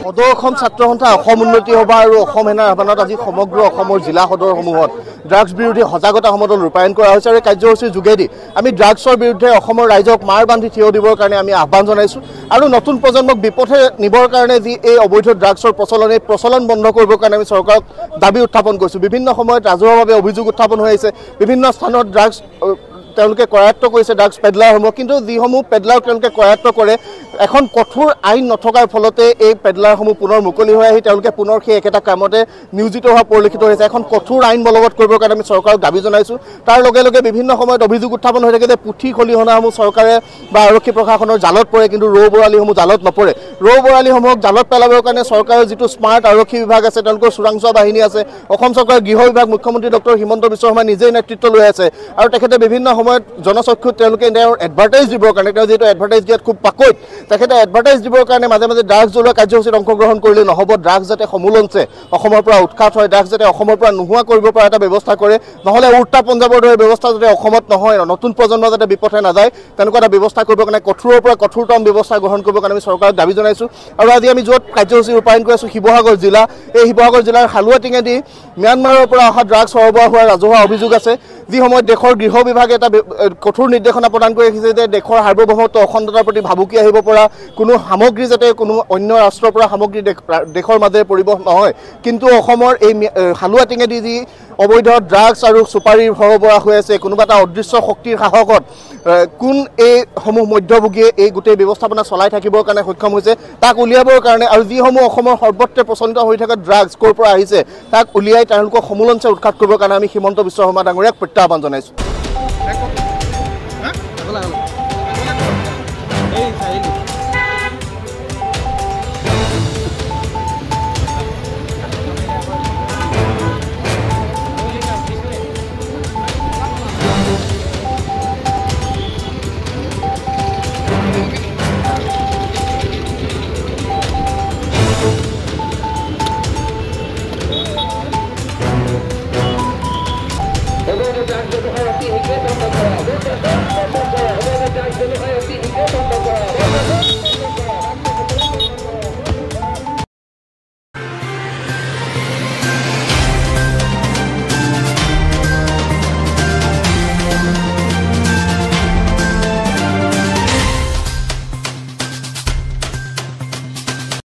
সদৌ অসম ছাত্ৰ সন্থা অসম উন্নতি সভা আৰু অসম সেনাৰ আহ্বানত আজি সমগ্ৰ অসমৰ জিলা সদৰসমূহত ড্ৰাগছ বিৰোধী সজাগতা সমদল ৰূপায়ণ কৰা হৈছে আৰু এই কাৰ্যসূচীৰ যোগেদি আমি ড্ৰাগছৰ বিৰুদ্ধে অসমৰ ৰাইজক মাৰ বান্ধি থিয় দিবৰ কাৰণে আমি আহ্বান জনাইছোঁ আৰু নতুন প্ৰজন্মক বিপথে নিবৰ কাৰণে যি এই অবৈধ ড্ৰাগছৰ প্ৰচলন বন্ধ কৰিবৰ কাৰণে আমি চৰকাৰক দাবী উত্থাপন কৰিছোঁ। বিভিন্ন সময়ত ৰাজহুৱাভাৱে অভিযোগ উত্থাপন হৈ আছে, বিভিন্ন স্থানত ড্ৰাগছ তেওঁলোকে কৰায়ত্ব কৰিছে ড্ৰাগছ পেডলাৰসমূহ, কিন্তু যিসমূহ পেডলাৰ তেওঁলোকে কৰায়ত্ব কৰে এখন কঠোৰ আইন নথকাৰ ফলতে এই পেডলাৰসমূহ পুনৰ মুকলি হৈ আহি তেওঁলোকে পুনৰ সেই একেটা কামতে নিয়োজিত হোৱা পৰিলক্ষিত হৈছে। এখন কঠোৰ আইন বলবৎ কৰিবৰ কাৰণে আমি চৰকাৰক দাবী জনাইছোঁ। তাৰ লগে লগে বিভিন্ন সময়ত অভিযোগ উত্থাপন হৈ থাকে যে পুথি খলিহনাসমূহ চৰকাৰে বা আৰক্ষী প্ৰশাসনৰ জালত পৰে, কিন্তু ৰৌ বৰালিসমূহ জালত নপৰে। ৰৌ বৰালিসমূহক জালত পেলাবৰ কাৰণে চৰকাৰৰ যিটো স্মাৰ্ট আৰক্ষী বিভাগ আছে, তেওঁলোকৰ চোৰাংচোৱা বাহিনী আছে, অসম চৰকাৰৰ গৃহ বিভাগ মুখ্যমন্ত্ৰী ডক্টৰ হিমন্ত বিশ্ব শৰ্মাই নিজেই নেতৃত্ব লৈ আছে আৰু তেখেতে বিভিন্ন সময়ত জনচক্ষুত তেওঁলোকে তেওঁৰ এডভাৰটাইজ দিবৰ কাৰণে, তেওঁ যিহেতু এডভাৰটাইজ দিয়াত খুব পাকৈত, তেখেতে এডভাৰটাইজ দিবৰ কাৰণে মাজে মাজে ড্ৰাগছ জ্বলোৱা কাৰ্যসূচীত অংশগ্ৰহণ কৰিলে নহ'ব, ড্ৰাগছ যাতে সমূলঞ্চে অসমৰ পৰা উৎখাত হয়, ড্ৰাগছ যাতে অসমৰ পৰা নোহোৱা কৰিব পৰা এটা ব্যৱস্থা কৰে, নহ'লে উত্তৰ পঞ্জাৱৰ দৰে ব্যৱস্থা যাতে অসমত নহয়, নতুন প্ৰজন্ম যাতে বিপথে নাযায়, তেনেকুৱা এটা ব্যৱস্থা কৰিবৰ কাৰণে কঠোৰৰ পৰা কঠোৰতম ব্যৱস্থা গ্ৰহণ কৰিবৰ কাৰণে আমি চৰকাৰক দাবী জনাইছোঁ। আৰু আজি আমি য'ত কাৰ্যসূচী ৰূপায়ণ কৰি আছোঁ শিৱসাগৰ জিলা, এই শিৱসাগৰ জিলাৰ হালুৱাটিঙেদি ম্যানমাৰৰ পৰা অহা ড্ৰাগছ সৰবৰাহ হোৱাৰ ৰাজহুৱা অভিযোগ আছে, যি সময়ত দেশৰ গৃহ বিভাগে এটা কঠোৰ নিৰ্দেশনা প্ৰদান কৰি ৰাখিছে যে দেশৰ সাৰ্বভৌমত্ব অখণ্ডতাৰ প্ৰতি ভাবুকি আহিব পৰা কোনো সামগ্ৰী যাতে কোনো অন্য ৰাষ্ট্ৰৰ পৰা সামগ্ৰী দেশৰ মাজেৰে পৰিবহণ নহয়। কিন্তু অসমৰ এই হালুৱাটিঙেদি যি অবৈধ ড্ৰাগছ আৰু চুপাৰীৰ সৰবৰাহ হৈ আছে, কোনোবা এটা অদৃশ্য শক্তিৰ সাহসত কোন এইসমূহ মধ্যভোগীয়ে এই গোটেই ব্যৱস্থাপনা চলাই থাকিবৰ কাৰণে সক্ষম হৈছে তাক উলিয়াবৰ কাৰণে, আৰু যিসমূহ অসমৰ সৰ্বত্ৰে প্ৰচলিত হৈ থকা ড্ৰাগছ ক'ৰ পৰা আহিছে তাক উলিয়াই তেওঁলোকক সমূলঞ্চে উৎখাত কৰিবৰ কাৰণে আমি হিমন্ত বিশ্ব শৰ্মা ডাঙৰীয়াক প্ৰত্যাহ্বান জনাইছোঁ।